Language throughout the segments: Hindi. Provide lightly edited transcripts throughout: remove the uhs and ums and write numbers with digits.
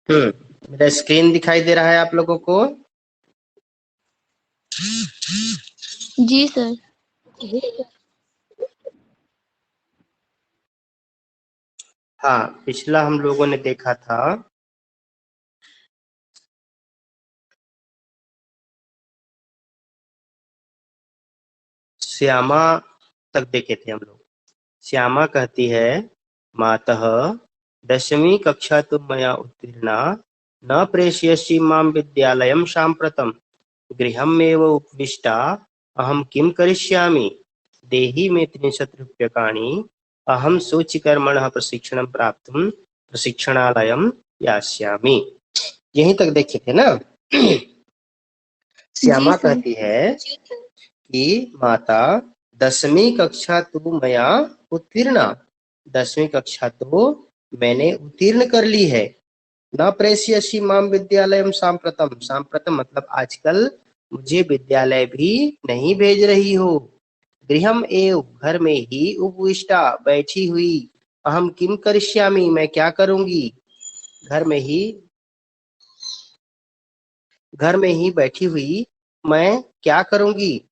मेरा स्क्रीन दिखाई दे रहा है आप लोगों को? जी सर। हाँ, पिछला हम लोगों ने देखा था श्यामा तक देखे थे हम लोग। श्यामा कहती है, मातः 10वीं कक्षा तु मया उत्तीर्णा न प्रेषयसि मां विद्यालयं साम्प्रतं गृहमेव उपविष्टा अहं किं करिष्यामि देहि मे 30 रूप्यकाणि अहं सूचिकर्मणः प्रशिक्षणं प्राप्तुं प्रशिक्षणालयं यास्यामि। यहीं तक देखे थे ना। श्यामा कहती है कि माता 10वीं कक्षा तो मया उत्तीर्णा, 10वीं कक्षा तो मैंने उत्तीर्ण कर ली है। न प्रेषयसि मां विद्यालयं साम्प्रतम, साम्प्रतम मतलब आजकल मुझे विद्यालय भी नहीं भेज रही हो। गृहम एव घर में ही उपविष्टा बैठी हुई, अहम किम करिष्यामि मैं क्या करूंगी, घर में ही बैठी हुई मैं क्या करूंगी।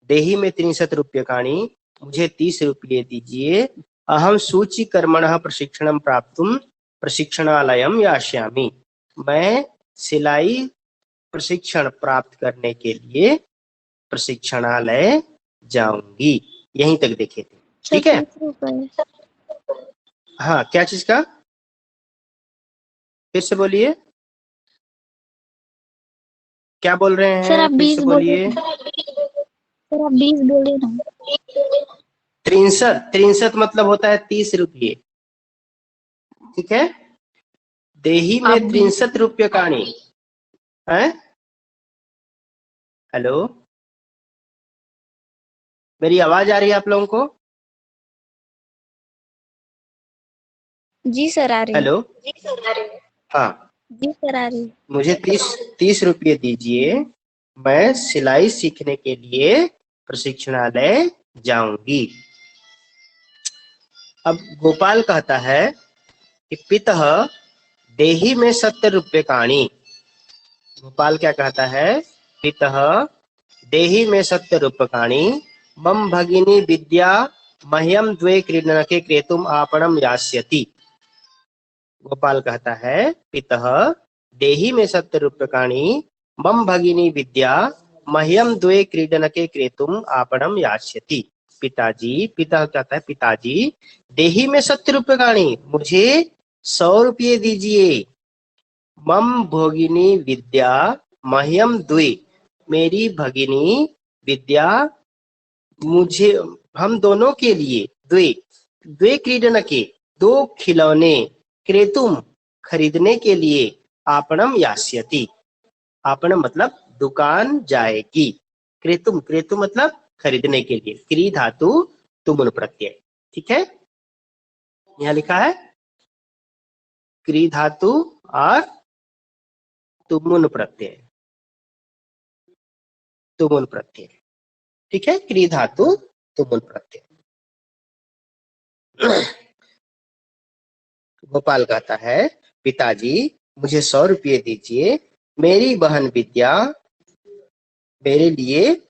देहि में 30 रूप्यकाणि, मुझे 30 रुपये दीजिए। अहम सूची कर्मणः प्रशिक्षणं प्राप्तुं प्रशिक्षणालयं यास्यामि, मैं सिलाई प्रशिक्षण प्राप्त करने के लिए प्रशिक्षणालय जाऊंगी। यहीं तक देखे थे, ठीक है। हाँ, क्या चीज का, फिर से बोलिए, क्या बोल रहे सर हैं, आप फिर 20 से बोलिए। सर आप 20 बोले ना। 63 मतलब होता है 30 रुपये, ठीक है। देही में 63 रूप्यकाणि है। हेलो, मेरी आवाज आ रही है आप लोगों को? जी सर आ रही। हेलो, हाँ, जी सर आ रही। मुझे 30 रुपये दीजिए, मैं सिलाई सीखने के लिए प्रशिक्षणालय जाऊंगी। अब गोपाल कहता है कि पितः देहि में 70 रूप्यकाणि। गोपाल क्या कहता है, पितः देहि में 70 रूप्यकाणि मम भगिनी विद्या मह्यम द्वे क्रीडनके क्रेतुम आपणम यास्यति। गोपाल कहता है, पितः देहि में 70 रूप्यकाणि मम भगिनी विद्या मह्यम द्वे क्रीडनके क्रेतुम आपणम यास्यति। पिताजी, पिता कहता है, पिताजी देहि में 70 रूप्यकाणि, मुझे 100 रुपये दीजिए। मम भगिनी विद्या मह्यम द्वे, मेरी भगिनी विद्या मुझे, हम दोनों के लिए, द्वे द्वे क्रीडनके, 2 खिलौने, क्रेतुम खरीदने के लिए, आपणम यास्यति, आपणम मतलब दुकान जाएगी, क्रेतुम, क्रेतुम मतलब खरीदने के लिए, क्री धातु तुमुन प्रत्यय, ठीक है। यहाँ लिखा है क्री धातु और तुमुन प्रत्यय, तुमुन प्रत्यय, ठीक है, क्री धातु तुमुन प्रत्यय। गोपाल कहता है, पिताजी मुझे 100 रुपये दीजिए, मेरी बहन विद्या मेरे लिए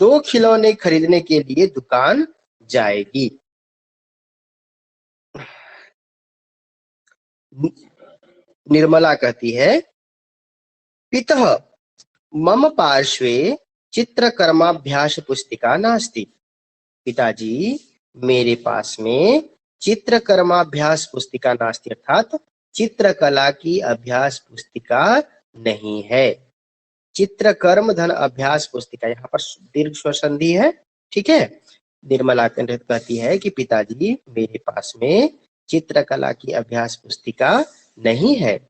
2 खिलौने खरीदने के लिए दुकान जाएगी। निर्मला कहती है, पितः मम पार्श्वे चित्रकर्माभ्यास पुस्तिका नास्ति। पिताजी मेरे पास में चित्रकर्माभ्यास पुस्तिका नास्ति, अर्थात चित्रकला की अभ्यास पुस्तिका नहीं है। चित्रकर्म धन अभ्यास पुस्तिका, यहाँ पर दीर्घ स्वर संधि है, ठीक है। निर्मला कहती है कि पिताजी मेरे पास में चित्रकला की अभ्यास पुस्तिका नहीं है।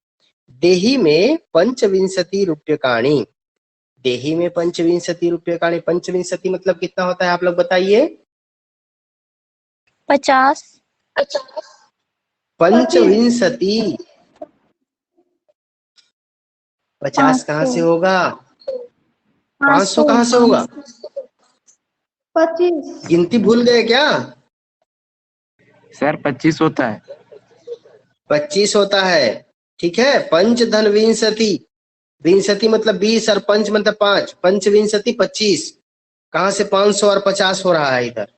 देहि में 25 रूप्यकाणि, देहि में 25 रूप्यकाणि, पंचविंशति मतलब कितना होता है आप लोग बताइए? 50। पंचविंशति, 50 कहाँ से होगा? 500 कहाँ से होगा? 25। गिनती भूल गए क्या? सर 25 होता है। 25 होता है, ठीक है। पंच धन विंशति, विंशति मतलब 20 और पंच मतलब 5, पंच विंशति 25। कहां से 500 और 50 हो रहा है इधर?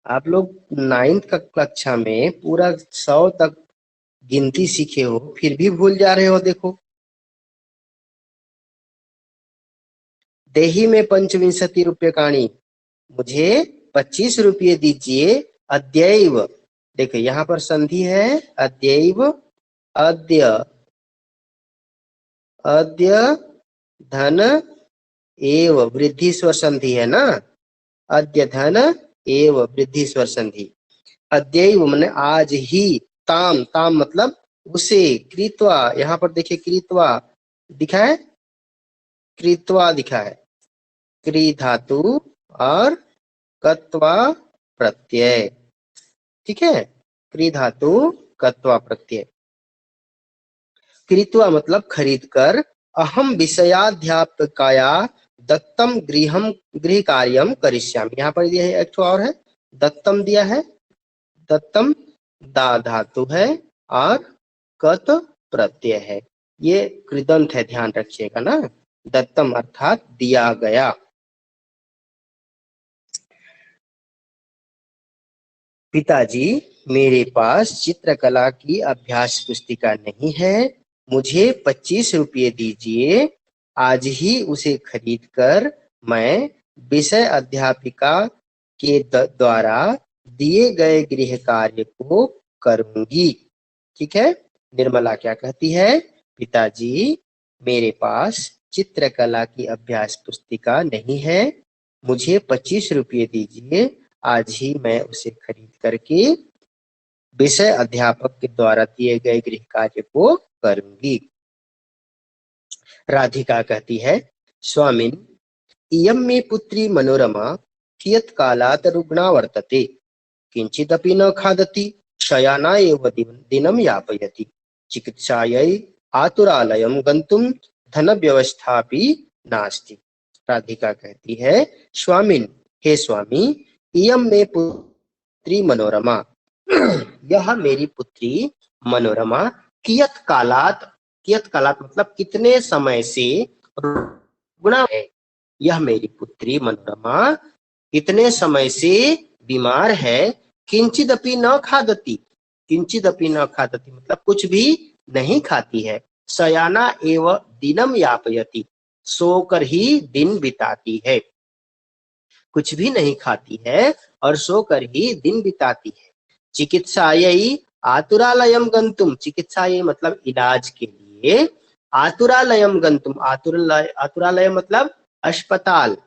आप लोग 9th कक्षा में पूरा 100 तक गिनती सीखे हो, फिर भी भूल जा रहे हो। देखो, देही में पंचविंशति रूप्यकाणि, मुझे 25 रुपये दीजिए। अद्यैव, देखो यहाँ पर संधि है, अद्यैव, अद्य, अद्य धन एव, वृद्धि स्वर संधि है ना, अद्य धन एव वृद्धि स्वर संधि। अद्यैव माने आज ही, ताम, ताम मतलब उसे, कृत्वा, यहाँ पर देखिए कृत्वा दिखा है, कृत्वा दिखा है, क्री धातु और कत्वा प्रत्यय, ठीक है, क्री धातु कत्वा प्रत्यय। कृत्वा मतलब खरीद कर, अहम विषयाध्यापकाया दत्तम गृह कार्यम करिष्यामि। यहाँ पर यह एक और है, दत्तम दिया है, दत्तम दा धातु है और कत प्रत्यय है, ये कृदंत है, ध्यान रखिएगा ना। दत्तम अर्थात दिया गया। पिताजी, मेरे पास चित्रकला की अभ्यास पुस्तिका नहीं है, मुझे 25 रुपये दीजिए। आज ही उसे खरीद कर मैं विषय अध्यापिका के द्वारा दिए गए गृह कार्य को करूंगी। ठीक है, निर्मला क्या कहती है? पिताजी, मेरे पास चित्रकला की अभ्यास पुस्तिका नहीं है, मुझे 25 रुपये दीजिए। आज ही मैं उसे खरीद करके विषय अध्यापक के द्वारा दिए गए गृह कार्य को करूंगी। राधिका कहती है, स्वामिन्, इयं मे पुत्री मनोरमा कियत् कालात् रुग्णा वर्तते, किंचिदपि न खादति, शयाना एव दिनं यापयति, चिकित्सायै आतुरालयं गन्तुं धन व्यवस्थापि नास्ति। राधिका कहती है, स्वामिन्, हे स्वामी, इयं मे पुत्री मनोरमा, यह मेरी पुत्री मनोरमा कियत् कालात्, कियत् कालात् मतलब कितने समय से, रुग्णा है, यह मेरी पुत्री मनोरमा कितने समय से बीमार है। किंचिदपि न खादति, किंचिदपि न खादति मतलब कुछ भी नहीं खाती है। शयाना एव दिनम यापयति, सोकर ही दिन बिताती है, कुछ भी नहीं खाती है और सोकर ही दिन बिताती है। चिकित्सायै आतुरालयम गंतुम, चिकित्सायै मतलब इलाज के लिए, आतुरालयम गंतुम, आतुरालय मतलब अस्पताल,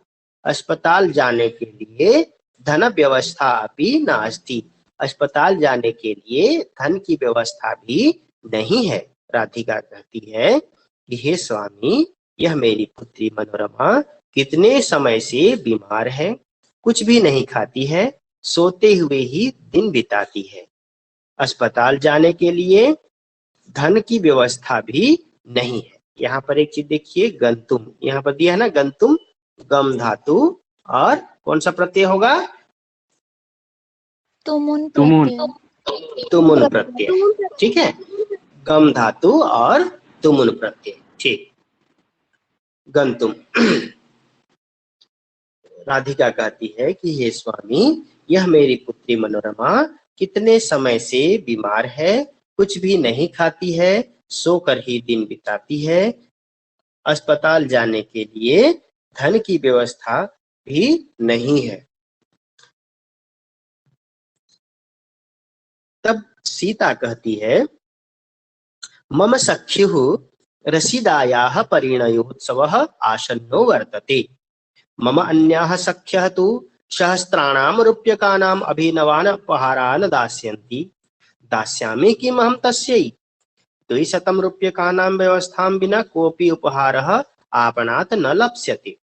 अस्पताल जाने के लिए, धन व्यवस्था अभी नास्ति, अस्पताल जाने के लिए धन की व्यवस्था भी नहीं है। राधिका कहती है कि हे स्वामी, यह मेरी पुत्री मनोरमा कितने समय से बीमार है, कुछ भी नहीं खाती है, सोते हुए ही दिन बिताती है, अस्पताल जाने के लिए धन की व्यवस्था भी नहीं है। यहाँ पर एक चीज देखिए, गंतुम, यहाँ पर दिया है ना गंतुम, गम धातु और कौन सा प्रत्यय होगा? तुमुन तुमुन। प्रत्यय। तुमुन प्रत्यय, ठीक है, गम धातु और तुमुन प्रत्यय, ठीक, गंतुम। राधिका कहती है कि हे स्वामी, यह मेरी पुत्री मनोरमा कितने समय से बीमार है, कुछ भी नहीं खाती है, सोकर ही दिन बिताती है, अस्पताल जाने के लिए धन की व्यवस्था भी नहीं है। तब सीता कहती है, मम सख्युः रसीदायाः परिणयोत्सवः आसन्नो वर्तते, मम अन्याः सख्यः तु सहस्राणां रूप्यकाणाम् अभिनवान् उपहारान् दास्यन्ति, दास्यामि किम् अहं तस्यै, 200 रूप्यकाणां व्यवस्थां विना कोऽपि उपहारः आपणात् न लप्स्यते।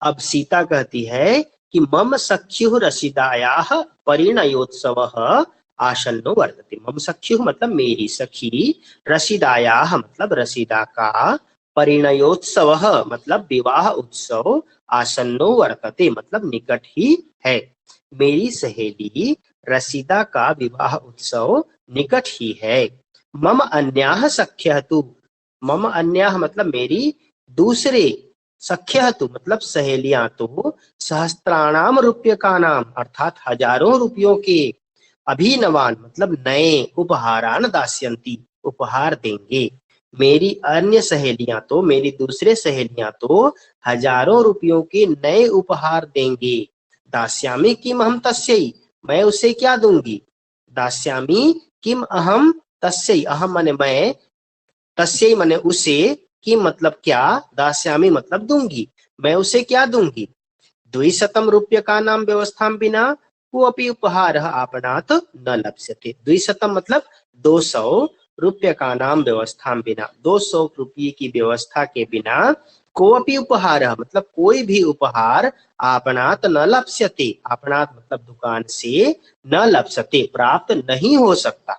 अब सीता कहती है कि मम सख्युः रसीदायाः परिणयोत्सवः आसन्नो वर्तते, मम सख्युः मतलब मेरी सखी, रसीदायाः मतलब रसीदा का, परिणयोत्सव मतलब विवाह उत्सव, आसन्नो वर्तते मतलब निकट ही है। मेरी सहेली रसीदा का विवाह उत्सव निकट ही है। मम अन्याह सख्यः तु, मम अन्याह मतलब मेरी दूसरे, सख्यः तु मतलब सहेलियां तो, सहस्त्राणाम रूप्यकानाम अर्थात हजारों रुपयों के, अभिनवान मतलब नए, उपहारान दास्यन्ति उपहार देंगे। मेरी अन्य सहेलियां तो, मेरी दूसरे सहेलियां तो हजारों रुपयों के नए उपहार देंगे। दास्यामी किम अहम तस्यै, मैं उसे क्या दूंगी। दास्यामी किम अहम तस्यै, अहम माने मैं, तस्यै माने उसे, किम मतलब क्या, दास्यामी मतलब दूंगी, मैं उसे क्या दूंगी। द्विशतम रूप्यकानां व्यवस्थां विना कोऽपि उपहारः आपणात् न लप्स्यते। द्विशतम मतलब 200 रूप्यकानां व्यवस्थां विना, 200 रुपये की व्यवस्था के बिना, कोऽपि उपहारः मतलब कोई भी उपहार, आपणात् न लप्स्यते, आपणात् मतलब दुकान से, न लप्स्यते प्राप्त नहीं हो सकता।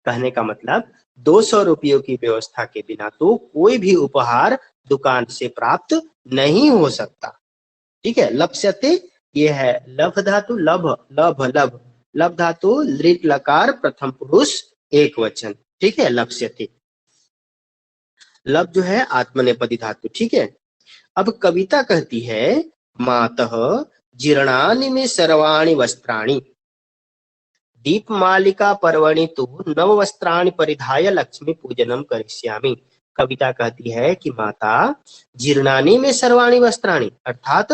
कहने का मतलब 200 रुपयों की व्यवस्था के बिना तो कोई भी उपहार दुकान से प्राप्त नहीं हो सकता। ठीक है। लप्स्यते ये है लभ धातु, लभ लभ लभ, लभ धातु लृट लकार प्रथम पुरुष एक वचन। ठीक है। लप्स्यते, लभ जो है आत्मनेपदी धातु। ठीक है। अब कविता कहती है मातः जीर्णानि में सर्वाणि वस्त्राणि, दीपमालिका पर्वणि तु नव वस्त्राणि परिधाय लक्ष्मी पूजनम करिष्यामि। कविता कहती है कि माता जीर्णानि में सर्वाणि वस्त्राणि अर्थात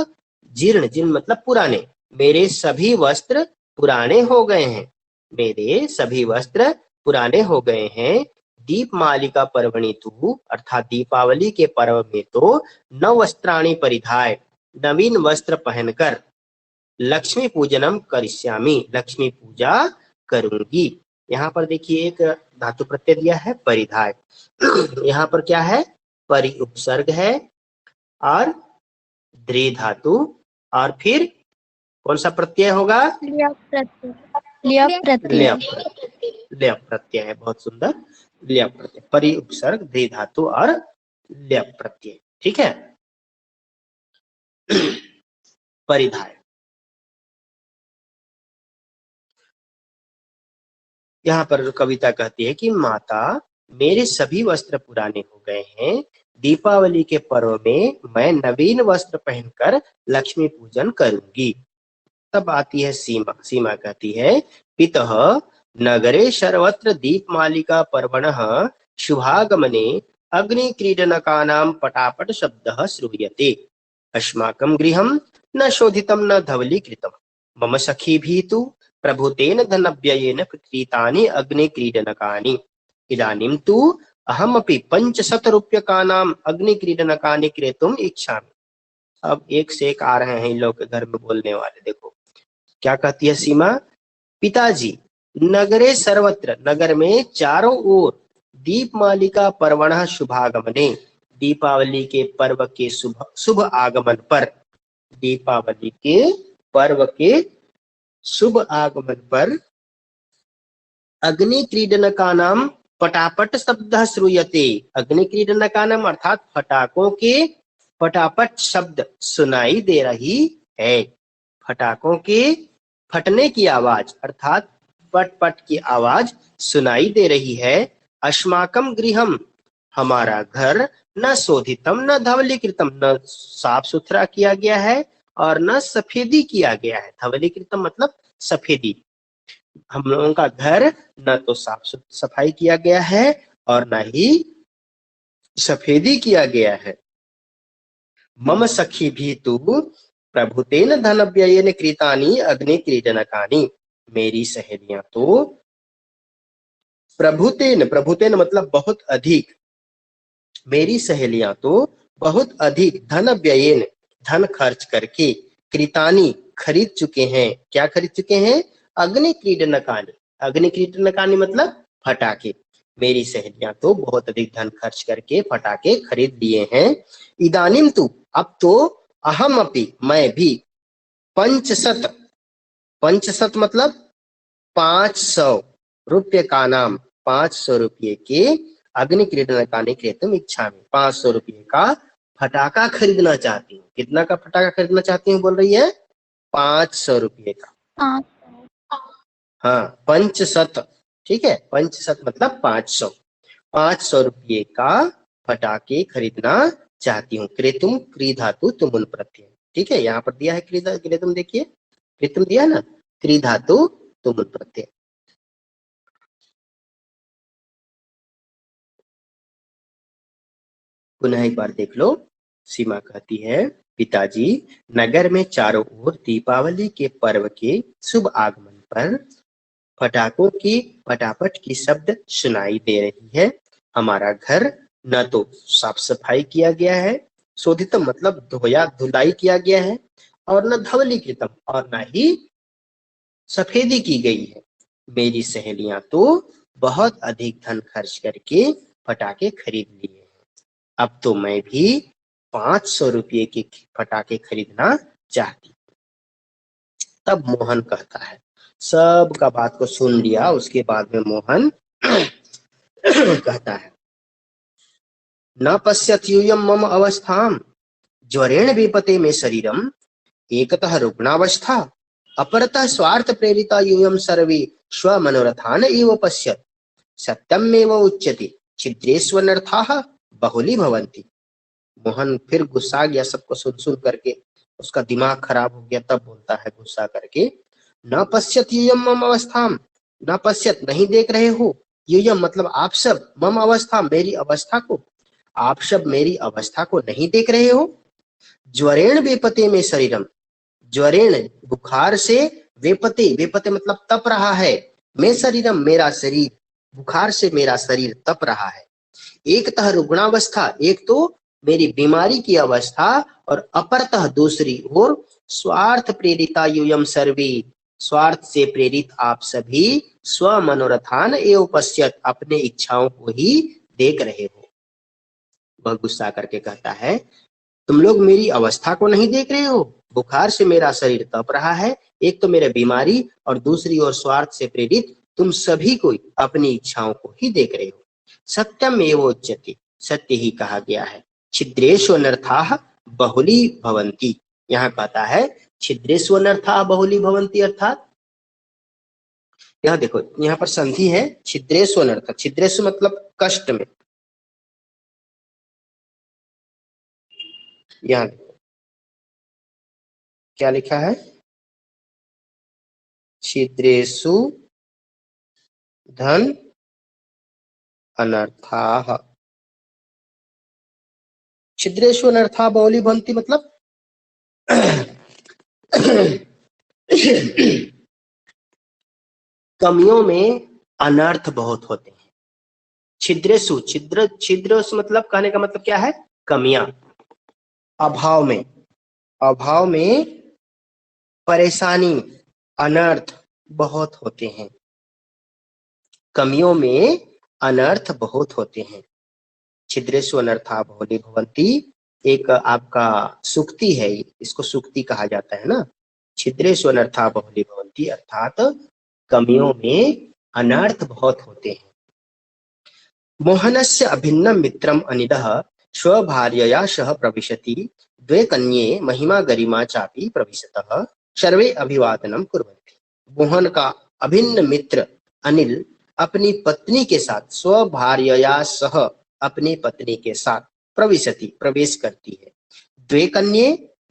जीर्ण, जीर्ण मतलब पुराने, मेरे सभी वस्त्र पुराने हो गए हैं, मेरे सभी वस्त्र पुराने हो गए हैं। दीपमालिका पर्वणि तु अर्थात दीपावली के पर्व में तो नव वस्त्राणि परिधाय नवीन वस्त्र पहनकर, लक्ष्मी पूजनम करिष्यामि लक्ष्मी पूजा करूंगी। यहाँ पर देखिए एक धातु प्रत्यय दिया है परिधाय, यहाँ पर क्या है, परि उपसर्ग है और द्रे धातु, और फिर कौन सा प्रत्यय होगा, ल्यप प्रत्यय, ल्यप प्रत्यय। ल्यप प्रत्यय है। बहुत सुंदर, ल्यप प्रत्यय, परि उपसर्ग द्रे धातु और ल्यप प्रत्यय। ठीक है। परिधाय, यहाँ पर कविता कहती है कि माता मेरे सभी वस्त्र पुराने हो गए हैं, दीपावली के पर्व में मैं नवीन वस्त्र पहनकर लक्ष्मी पूजन करूंगी। तब आती है सीमा, सीमा कहती है पितः नगरे सर्वत्र दीपमालिका पर्वणः शुभागमने अग्निक्रीडनकानां पटापट शब्दः श्रूयते, अस्माकं गृहं न शोधितं न धवलीकृतं, मम सखीभिः तु प्रभुतेन धनव्ययेन क्रीतानि अग्निक्रीडनकानि, इदानीं तु अहमपि 500 रूप्यकानां अग्निक्रीडनकानि क्रेतुम् इच्छामि। अब एक से एक आ रहे हैं इन लोग के घर में बोलने वाले। देखो क्या कहती है सीमा, पिताजी नगरे सर्वत्र, नगर में चारों ओर, दीपमालिका पर्वणः शुभागमने, दीपावली के पर्व के शुभ शुभ आगमन पर, दीपावली के पर्व के शुभ आगमन पर अग्नि क्रीडनकानां पटापट शब्द श्रूयते, अग्नि क्रीडनकानां अर्थात फटाकों के पटापट शब्द सुनाई दे रही है, फटाकों के फटने की आवाज अर्थात पट पट की आवाज सुनाई दे रही है। अस्माकम गृहम हमारा घर, न शोधितम न धवलीकृतम, न साफ सुथरा किया गया है और न सफेदी किया गया है। धवलीकृतम मतलब सफेदी, हम लोगों का घर न तो साफ सफाई किया गया है और न ही सफेदी किया गया है। मम सखी भी तु प्रभुतेन धनव्ययेन कृतानि अग्नि क्रीडनकानि, मेरी सहेलियां तो प्रभुतेन, प्रभुतेन मतलब बहुत अधिक, मेरी सहेलियां तो बहुत अधिक धन व्ययेन धन खर्च करके, कृतानि खरीद चुके हैं, क्या खरीद चुके हैं, अग्नि क्रीडनकानि, अग्नि क्रीडनकानि मतलब फटाके, मेरी सहेलियां तो बहुत अधिक धन खर्च करके फटाके खरीद लिए हैं। इदानीम तु अब तो, अहम अपि मैं भी, 500, 500 मतलब 500 रुपये का नाम, 500 रुपये के अग्नि क्रीडनकानि क्रेतुम इच्छामि, 500 रुपये का फटाका खरीदना चाहती हूँ। कितना का फटाका खरीदना चाहती हूँ बोल रही है, 500 रुपये का। हाँ, पंचशत, ठीक है, पंचशत मतलब 500, 500 रुपये का पटाखे खरीदना चाहती हूँ। क्रेतुम क्री धातु तुमुल प्रत्यय, ठीक है, यहाँ पर दिया है क्रेतुम, देखिए क्रेतुम दिया है ना, क्री धातु तुमुल प्रत्यय। पुनः एक बार देख लो। सीमा कहती है, पिताजी नगर में चारों ओर दीपावली के पर्व के शुभ आगमन पर पटाखों की पटापट की शब्द सुनाई दे रही है। हमारा घर न तो साफ सफाई किया गया है, शोधितम मतलब धोया धुलाई किया गया है, और न धवलीकृतम और न ही सफेदी की गई है। मेरी सहेलियां तो बहुत अधिक धन खर्च करके पटाखे खरीद लिए हैं। अब तो मैं भी 500 रुपये के पटाखे खरीदना चाहती। तब मोहन कहता है, सब का बात को सुन लिया, उसके बाद में मोहन कहता है, न पश्यत यूयम मम अवस्थाम ज्वरेण विपते में शरीरम एकतः रुग्णावस्था अपरतः स्वार्थ प्रेरिता यूयम सर्वे स्वमनोरथान एव पश्यत सत्यमेव उच्यते छिद्रेष्वनर्थाः बहुली भवन्ति। मोहन फिर गुस्सा गया, सबको सुन सुन करके उसका दिमाग खराब हो गया। तब बोलता है गुस्सा करके, न पश्यत यूयम मम अवस्थाम, न पश्यत नहीं देख रहे हो, यूयम मतलब आप सब, मम अवस्था मेरी अवस्था को, आप सब मेरी अवस्था को नहीं देख रहे हो। ज्वरेण वेपते में शरीरम, ज्वरेण बुखार से, वेपते वेपते मतलब तप रहा है, मैं शरीरम मेरा शरीर, बुखार से मेरा शरीर तप रहा है। एकतः रुग्णावस्था एक तो मेरी बीमारी की अवस्था, और अपरतः दूसरी ओर स्वार्थ प्रेरिता यूयम सर्वे, स्वार्थ से प्रेरित आप सभी स्व मनोरथान एवं पश्यत अपने इच्छाओं को ही देख रहे हो। वह गुस्सा करके कहता है, तुम लोग मेरी अवस्था को नहीं देख रहे हो, बुखार से मेरा शरीर तप रहा है, एक तो मेरी बीमारी और दूसरी ओर स्वार्थ से प्रेरित तुम सभी को अपनी इच्छाओं को ही देख रहे हो। सत्यम एव उच्यते, सत्य ही कहा गया है। छिद्रेषु अनर्थाः बहुली भवन्ति, यहाँ कहता है छिद्रेषु अनर्थाः बहुली भवन्ति, अर्थात यहाँ देखो, यहाँ पर संधि है छिद्रेषु अनर्थ, छिद्रेषु मतलब कष्ट में, यहाँ देखो क्या लिखा है, छिद्रेषु धन अनर्थाः, छिद्रेषु अनर्थाः बहुली भवन्ति मतलब कमियों में अनर्थ बहुत होते हैं। छिद्रेषु, छिद्र छिद्र मतलब कहने का मतलब क्या है, कमियां, अभाव में, अभाव में परेशानी, अनर्थ बहुत होते हैं, कमियों में अनर्थ बहुत होते हैं। छिद्रेषु अनर्था बहुली भवन्ति एक आपका सुक्ति है, इसको सुक्ति कहा जाता है ना। छिद्रेषु अनर्था बहुली भवन्ति अर्थात कमियों में अनर्थ बहुत होते हैं। मोहनस्य अभिन्नं मित्रम अनिदः स्वभार्यया सह प्रविशति, द्वे कन्ये महिमा गरिमा चापि प्रविशतः सर्वे अभिवादनम कुर्वन्ति। मोहन का अभिन्न मित्र अनिल अपनी पत्नी के साथ, स्वभार्यया सह अपनी पत्नी के साथ, प्रविशति प्रवेश करती है, द्वे कन्ये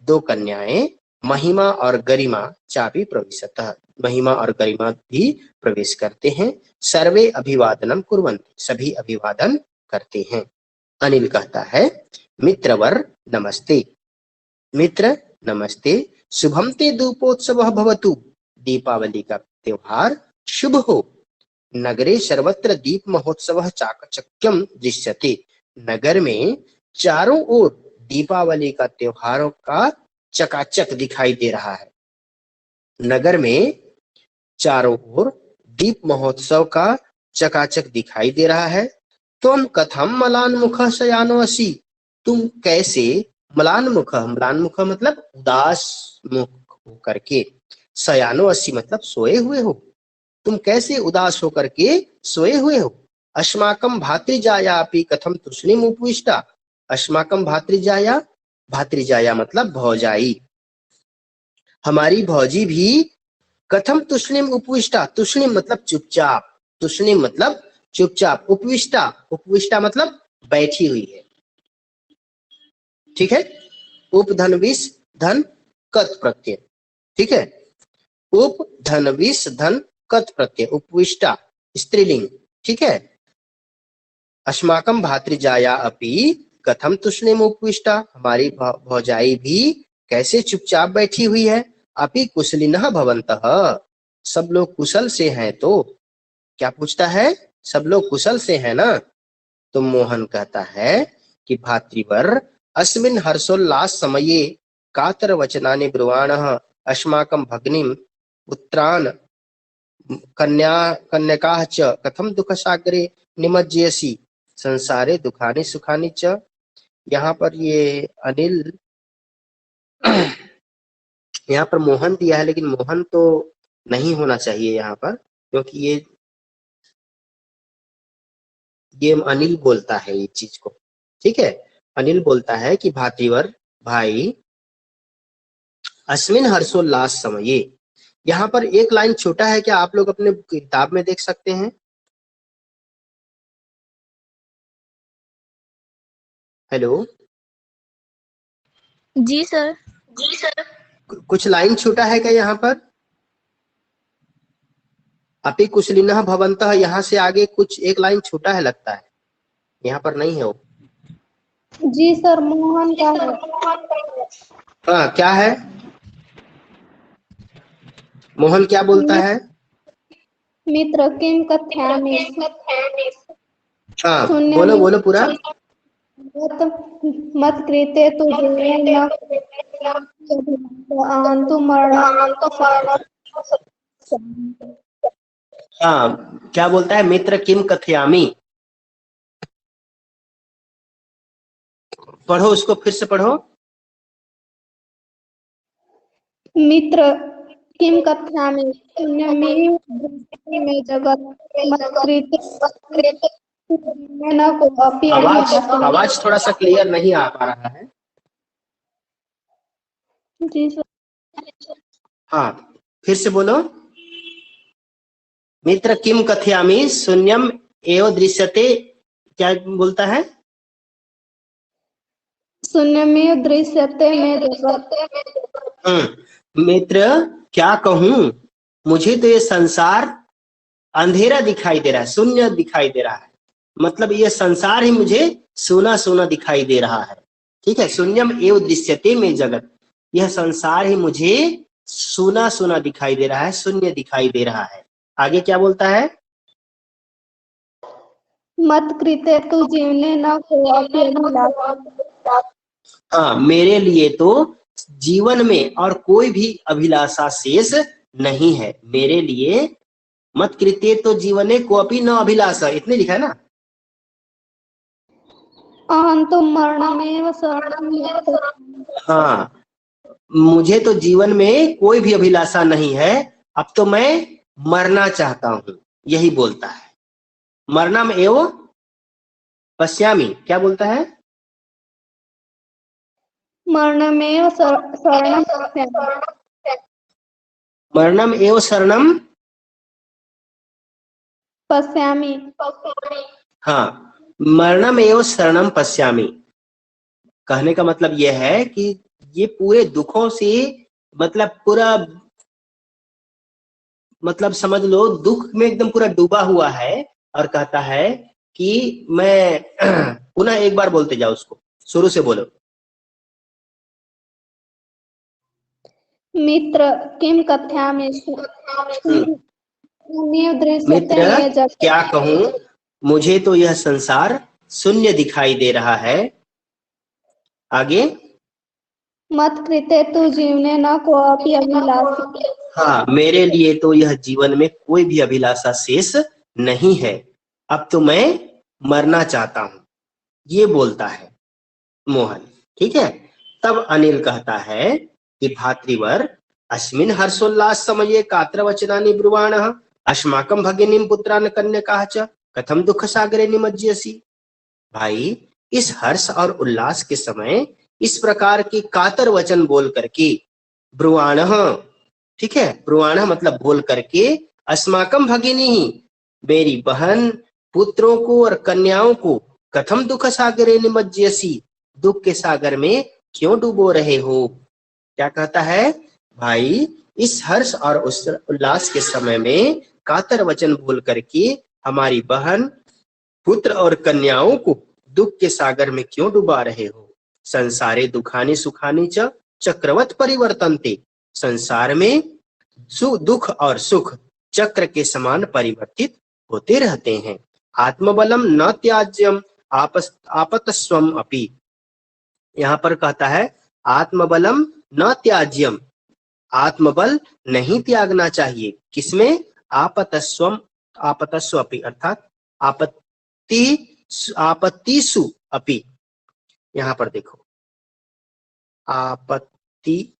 दो कन्याएं, महिमा और गरिमा चापि प्रविशतः महिमा और गरिमा भी प्रवेश करते हैं, सर्वे अभिवादनम कुर्वन्ति सभी अभिवादन करते हैं। अनिल कहता है, मित्रवर नमस्ते, मित्र नमस्ते, शुभम ते दीपोत्सवः भवतु, दीपावली का त्योहार शुभ हो, नगरे सर्वत्र दीप महोत्सवः चाकचक्यम दृश्यते, नगर में चारों ओर दीपावली का त्योहारों का चकाचक दिखाई दे रहा है, नगर में चारों ओर दीप महोत्सव का चकाचक दिखाई दे रहा है। तुम कथम मलान मुख शयानो असि, तुम कैसे मलान मुख, मलान मुख मतलब उदास मुख होकर के, शयानो असि मतलब सोए हुए हो, तुम कैसे उदास होकर के सोए हुए हो। अस्माकं भातृजायापि कथम तूष्णीम उपविष्टा, अस्माकं भातृजाया, भातृजाया मतलब भौजाई, हमारी भौजी भी कथम तुष्णिम उपविष्टा, तुष्णिम मतलब चुपचाप, तुष्णिम मतलब चुपचाप, उपविष्टा, उपविष्टा मतलब बैठी हुई है। ठीक है, उप धन विस धन कत प्रत्यय, ठीक है, उप धन विस धन कत प्रत्यय, उपविष्टा स्त्रीलिंग, ठीक है। अस्माकं भातृजाया अपि कथम तुष्णिम उपविष्टा, हमारी भौजाई भी कैसे चुपचाप बैठी हुई है। अपि कुशलिनः भवन्तः, सब लोग कुशल से हैं तो, क्या पूछता है, सब लोग कुशल से हैं ना। तो मोहन कहता है कि भातृवर अस्मिन् हर्षोल्लास समये कातर वचनानि ब्रुवाणः अस्माकं भगिनीं पुत्रान् कन्यकाः च कथम दुःखसागरे निमज्जयसि संसारे दुखानि सुखानि च। यहाँ पर ये अनिल यहाँ पर मोहन दिया है, लेकिन मोहन तो नहीं होना चाहिए यहाँ पर, क्योंकि ये अनिल बोलता है ये चीज को, ठीक है। अनिल बोलता है कि भातीवर भाई, अस्मिन हर्षोल्लास समये, यहाँ पर एक लाइन छोटा है, क्या आप लोग अपने किताब में देख सकते हैं। हेलो जी सर। कुछ लाइन छोटा है क्या यहाँ पर। अपि कुशलिनः भवन्तः, यहाँ से आगे कुछ एक लाइन छोटा है लगता है, यहाँ पर नहीं है वो। जी सर, मोहन का है। हाँ, क्या है, मोहन क्या बोलता है। मित्र किम कथयामि, हाँ बोलो बोलो पूरा। मत कृते तो अहंतु मरण। हाँ, क्या बोलता है, मित्र किम कथयामि, पढ़ो उसको, फिर से पढ़ो। मित्र किम कथयामि पुण्यमेव में जगत मत्कृते न को अपि आवाज थोड़ा सा क्लियर नहीं आ पा रहा है। जी सर। हाँ फिर से बोलो। मित्र किम कथयामि शून्यम एव दृश्यते, क्या बोलता है। शून्यमेव दृश्यते में जगत। मित्र क्या कहूं, मुझे तो ये संसार अंधेरा दिखाई दे रहा है, शून्य दिखाई दे रहा है, मतलब ये संसार ही मुझे सोना सोना दिखाई दे रहा है। ठीक है, शून्यम एव दृश्यते में जगत, यह संसार ही मुझे सोना सोना दिखाई दे रहा है, शून्य दिखाई दे रहा है। आगे क्या बोलता है। मत कृते तु जीवने न को अपि अभिलाषा। हाँ, मेरे लिए तो जीवन में और कोई भी अभिलाषा शेष नहीं है, मेरे लिए मत कृत्य तो जीवने को अपि न अभिलाषा, इतने लिखा है ना। अहंतु मरणमेव शरणं। हाँ, मुझे तो जीवन में कोई भी अभिलाषा नहीं है, अब तो मैं मरना चाहता हूँ, यही बोलता है। मरणम एव पश्यामि, क्या बोलता है। मरणमेव शरणं मरणम एव शरणम पश्यामि। हाँ, मरणम एव शरणम पश्यामि, कहने का मतलब यह है कि ये पूरे दुखों से, मतलब पूरा, मतलब समझ लो दुख में एकदम पूरा डूबा हुआ है, और कहता है कि मैं पुनः एक बार बोलते जाओ उसको, शुरू से बोलो। मित्र किम कथयामि मित्र क्या कहूं, मुझे तो यह संसार शून्य दिखाई दे रहा है। आगे। मत कृते तु जीवने न को अपि अभिलाषा। हाँ, मेरे लिए तो यह जीवन में कोई भी अभिलाषा शेष नहीं है, अब तो मैं मरना चाहता हूं, ये बोलता है मोहन। ठीक है, तब अनिल कहता है कि भातृवर अस्मिन् हर्षोल्लास समये कात्र वचनानि ब्रुवाणः अस्माकं भगिनीं पुत्रान् कन्यकाः च कथम दुख सागरे निमज्जयसि। भाई, इस हर्ष और उल्लास के समय इस प्रकार की कातर वचन बोल करके, ब्रुवाणः ठीक है, ब्रुवाण मतलब बोल करके, अस्माकम भगिनी, मेरी बहन, पुत्रों को और कन्याओं को, कथम दुख सागरे निमज्जयसी, दुख के सागर में क्यों डूबो रहे हो। क्या कहता है, भाई इस हर्ष और उस उल्लास के समय में कातर वचन बोल करके हमारी बहन, पुत्र और कन्याओं को दुख के सागर में क्यों डुबा रहे हो। संसारे दुखानि सुखानि च चक्रवत परिवर्तनते, संसार में दुख और सुख चक्र के समान परिवर्तित होते रहते हैं। आत्मबलम न त्याज्यम आपतस्वम अपि, यहाँ पर कहता है आत्मबलम न त्याज्यम, आत्मबल नहीं त्यागना चाहिए, किसमें, आपतस्वम, आपतस्व अपि अर्थात आपत्तिसु अपि, यहाँ पर देखो आपत्तिसु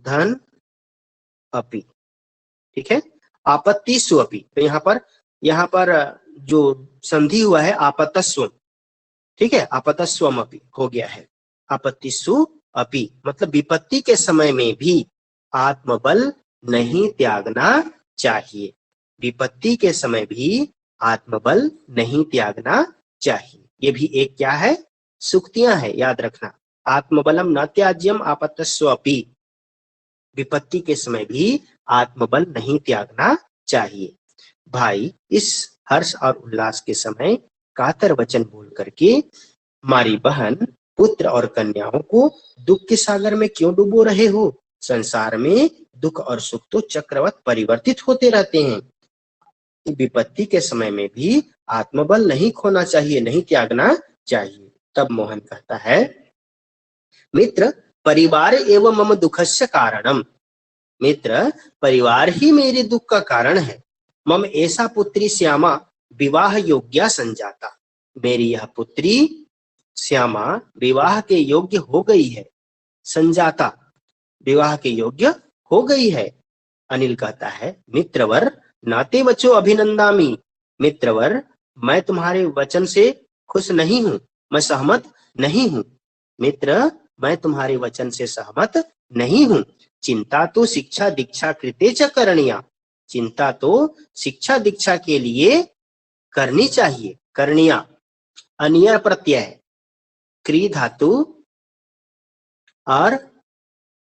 धन अपि, ठीक है, आपत्तिसु अपि, तो यहाँ पर जो संधि हुआ है आपतस्व, ठीक है, आपतस्वम अपि हो गया है। आपत्तिसु अपि मतलब विपत्ति के समय में भी आत्मबल नहीं त्यागना चाहिए, विपत्ति के समय भी आत्मबल नहीं त्यागना चाहिए। ये भी एक क्या है, सुक्तियां है, याद रखना। आत्मबलम न त्याज्यम आपतस्व अपि, विपत्ति के समय भी आत्मबल नहीं त्यागना चाहिए। भाई इस हर्ष और उल्लास के समय कातर वचन बोल करके हमारी बहन, पुत्र और कन्याओं को दुख के सागर में क्यों डुबो रहे हो। संसार में दुख और सुख तो चक्रवत परिवर्तित होते रहते हैं, विपत्ति के समय में भी आत्मबल नहीं खोना चाहिए, नहीं त्यागना चाहिए। तब मोहन कहता है, मित्र परिवार एवं मम दुखस्य कारणम, मित्र परिवार ही मेरे दुख का कारण है। मम ऐसा पुत्री श्यामा विवाह योग्या संजाता, मेरी यह पुत्री श्यामा विवाह के योग्य हो गई है, संजाता विवाह के योग्य हो गई है। अनिल कहता है, मित्रवर नाते वचो अभिनंदामी, मित्रवर मैं तुम्हारे वचन से खुश नहीं हूं, मैं सहमत नहीं हूं, मित्र मैं तुम्हारे वचन से सहमत नहीं हूं। चिंता तो शिक्षा दीक्षा कृते च करणीया, चिंता तो शिक्षा दीक्षा के लिए करनी चाहिए, करणीया अनियर प्रत्यय, क्री धातु और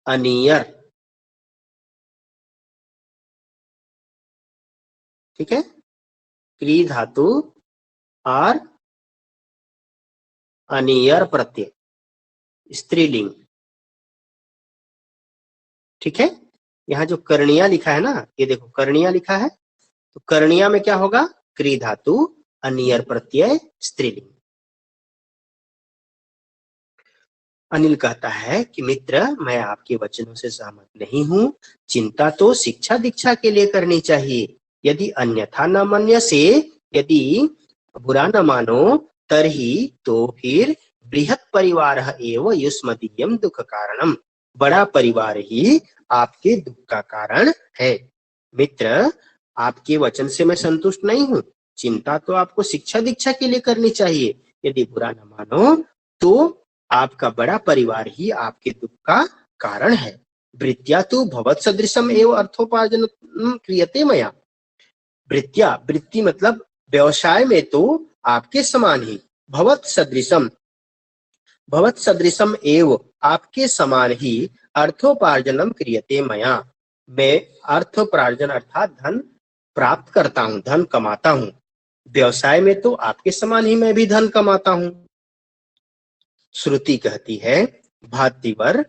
अनियर, ठीक है, क्री धातु और अनियर प्रत्यय स्त्रीलिंग, ठीक है। यहाँ जो कर्णिया लिखा है ना, ये देखो कर्णिया लिखा है, तो कर्णिया में क्या होगा, क्री धातु अनियर प्रत्यय स्त्रीलिंग। अनिल कहता है कि मित्र मैं आपके वचनों से सहमत नहीं हूँ, चिंता तो शिक्षा दीक्षा के लिए करनी चाहिए, यदि अन्यथा न मान्य से, यदि बुरा न मानो तरही तो फिर बृहत् परिवार एवं युष्मदीयम दुख कारणम, बड़ा परिवार ही आपके दुख का कारण है। मित्र आपके वचन से मैं संतुष्ट नहीं हूँ, चिंता तो आपको शिक्षा दीक्षा के लिए करनी चाहिए, यदि बुरा न मानो तो आपका बड़ा परिवार ही आपके दुख का कारण है। वृत्या तो भवत सदृशम एवं अर्थोपार्जन क्रियते मया, वृत्या वृत्ति मतलब व्यवसाय में तो आपके समान ही, भवत सदृशम एवं आपके समान ही अर्थोपार्जनम क्रियते मया, मैं अर्थोपार्जन अर्थात धन प्राप्त करता हूँ, धन कमाता हूँ, व्यवसाय में तो आपके समान ही मैं भी धन कमाता हूँ। श्रुति कहती है, भातिवर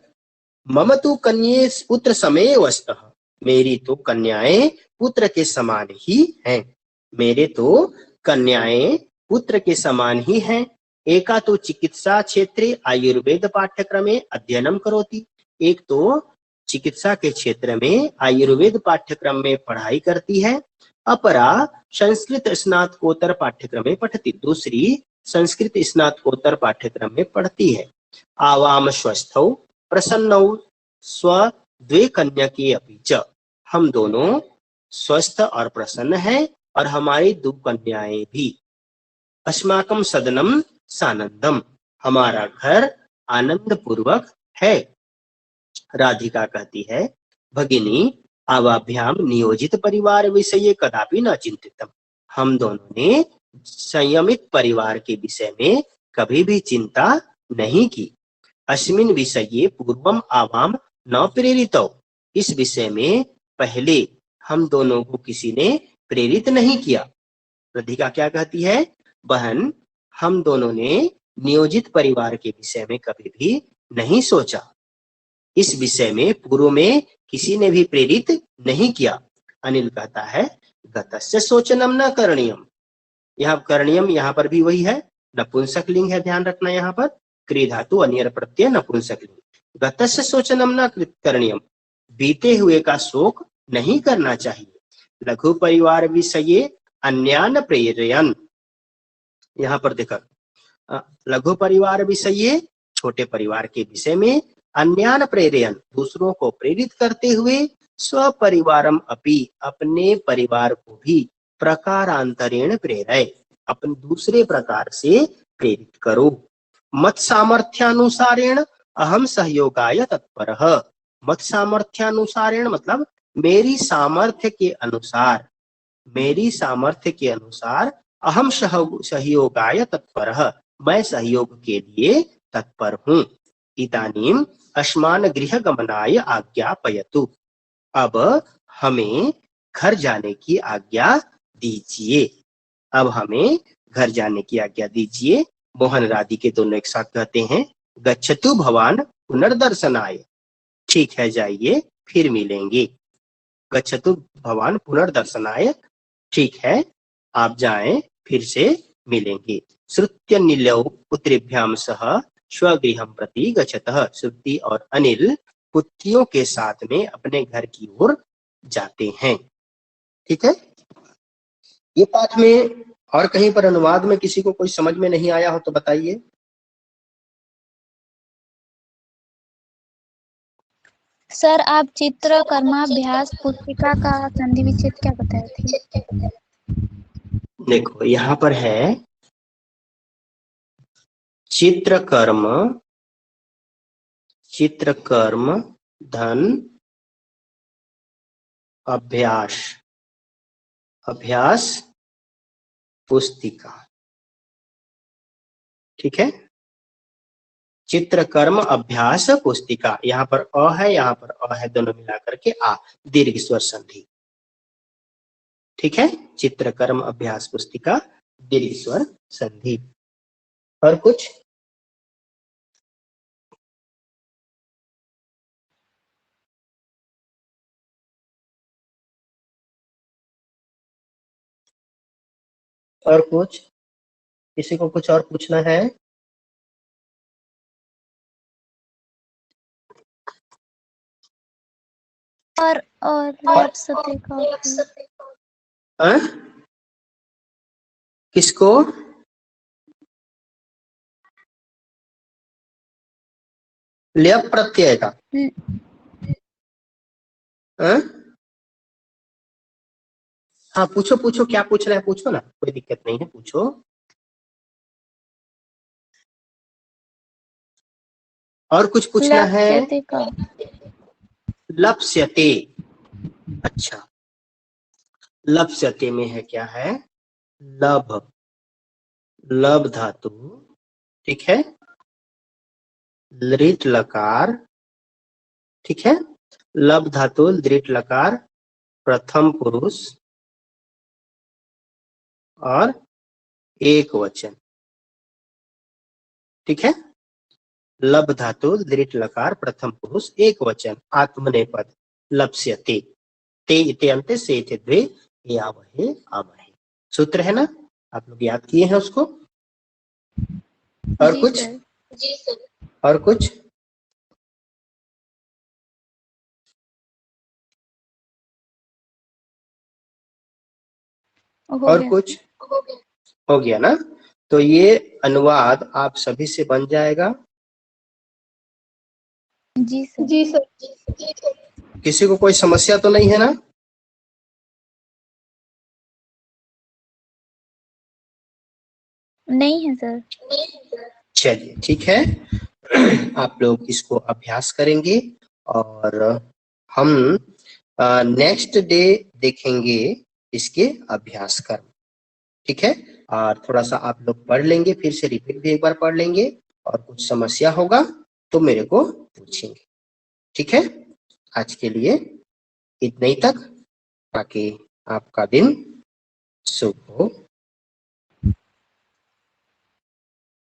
मम तो कन्ये पुत्र समय वस्तः, मेरी तो कन्याएं पुत्र के समान ही हैं, मेरे तो कन्याएं पुत्र के समान ही हैं। एका तो चिकित्सा क्षेत्रे आयुर्वेद पाठ्यक्रमे अध्ययनम करोति, एक तो चिकित्सा के क्षेत्र में आयुर्वेद पाठ्यक्रम में पढ़ाई करती है, अपरा संस्कृत स्नातकोत्तर पाठ्यक्रमे पठति, दूसरी संस्कृत स्नातकोत्तर पाठ्यक्रम में पढ़ती है। आवाम स्वस्थौ प्रसन्नौ स्व द्वे कन्यके अपि च, हम दोनों स्वस्थ और प्रसन्न हैं और हमारी दो कन्याएं भी। अस्माकं सदनम सानंदम, हमारा घर आनंद पूर्वक है। राधिका कहती है, भगिनी अवाभ्याम नियोजित परिवार विषय कदापि न चिंतितम। हम दोनों ने संयमित परिवार के विषय में कभी भी चिंता नहीं की। अस्मिन् विषये पूर्वम आवाम न प्रेरितौ। इस विषय में पहले हम दोनों को किसी ने प्रेरित नहीं किया। राधिका क्या कहती है, बहन हम दोनों ने नियोजित परिवार के विषय में कभी भी नहीं सोचा। इस विषय में पूर्व में किसी ने भी प्रेरित नहीं किया। अनिल कहता है, गतस्य शोचनम न करणीयम। यहाँ करणीयम यहाँ पर भी वही है, नपुंसक लिंग है, ध्यान रखना। यहाँ पर क्रिया धातु अन्यर प्रत्यय नपुंसक लिंग। गतस्य शोचनम न करणीयम, बीते हुए का शोक नहीं करना चाहिए। लघु परिवार विषये अन्यान प्रेरयन। यहाँ पर देखो, लघु परिवार विषये छोटे परिवार के विषय में, अन्यान प्रेरयन दूसरों को प्रेरित करते हुए, स्वपरिवारम अपि अपने परिवार को भी प्रकारांतरेण प्रेरय अपन दूसरे प्रकार से प्रेरित करो। मत सामर्थ्यानुसारेण अहम सहयोगाय तत्परः। मत सामर्थ्यानुसारेण मतलब मेरी सामर्थ्य के अनुसार, मेरी सामर्थ्य के अनुसार अहम सहयोगाय तत्परः, मैं सहयोग के लिए तत्पर हूँ। इदानीम अस्मान गृह गमनाय आज्ञापयतु। अब हमें घर जाने की आज्ञा दीजिए। अब हमें घर जाने की आज्ञा दीजिए। मोहन राधिके दोनों एक साथ कहते हैं, गच्छतु भवान पुनर्दर्शनाय। ठीक है, जाइए फिर मिलेंगे। गच्छतु भवान पुनर्दर्शनाय, ठीक है आप जाएं फिर से मिलेंगे। श्रुत्य नीलौ पुत्रेभ्याम सह स्वगृहं प्रति गच्छतः। श्रुति और अनिल पुत्रियों के साथ में अपने घर की ओर जाते हैं। ठीक है, ये पाठ में और कहीं पर अनुवाद में किसी को कोई समझ में नहीं आया हो तो बताइए। सर आप चित्रकर्माभ्यास पुस्तिका का संधि विच्छेद क्या बताए थे? देखो यहाँ पर है चित्रकर्म, चित्रकर्म धन अभ्यास, अभ्यास पुस्तिका। ठीक है, चित्रकर्म अभ्यास पुस्तिका। यहाँ पर अ है, यहाँ पर अ है, दोनों मिलाकर के आ, दीर्घ स्वर संधि। ठीक है, चित्रकर्म अभ्यास पुस्तिका दीर्घ स्वर संधि। और कुछ? और कुछ? किसी को कुछ और पूछना है? और लप्सते का किसको? ल्यप प्रत्यय का? हाँ पूछो पूछो, क्या पूछ रहे हैं पूछो ना, कोई दिक्कत नहीं है, पूछो। और कुछ पूछना है? लप्स्यते। अच्छा, लप्स्यते में है क्या है? लब, लब धातु। ठीक है, लृट लकार। ठीक है, लब धातु लृट लकार प्रथम पुरुष और एक वचन। ठीक है, लब धातु दृढ़ लकार प्रथम पुरुष एक वचन आत्मनेपद लप्स्यते। ते इते अन्ते से इते द्वे ये आवहे आवहे। सूत्र है ना, आप लोग याद किए हैं उसको? और कुछ? जी सर। और कुछ? और कुछ? हो गया ना? तो ये अनुवाद आप सभी से बन जाएगा। जी सर। जी सर। किसी को कोई समस्या तो नहीं है ना? नहीं है सर। चलिए ठीक है, आप लोग इसको अभ्यास करेंगे और हम नेक्स्ट डे देखेंगे इसके अभ्यास कर्म। ठीक है, और थोड़ा सा आप लोग पढ़ लेंगे, फिर से रिपीट भी एक बार पढ़ लेंगे, और कुछ समस्या होगा तो मेरे को पूछेंगे। ठीक है, आज के लिए इतना ही तक, ताकि आपका दिन शुभ हो।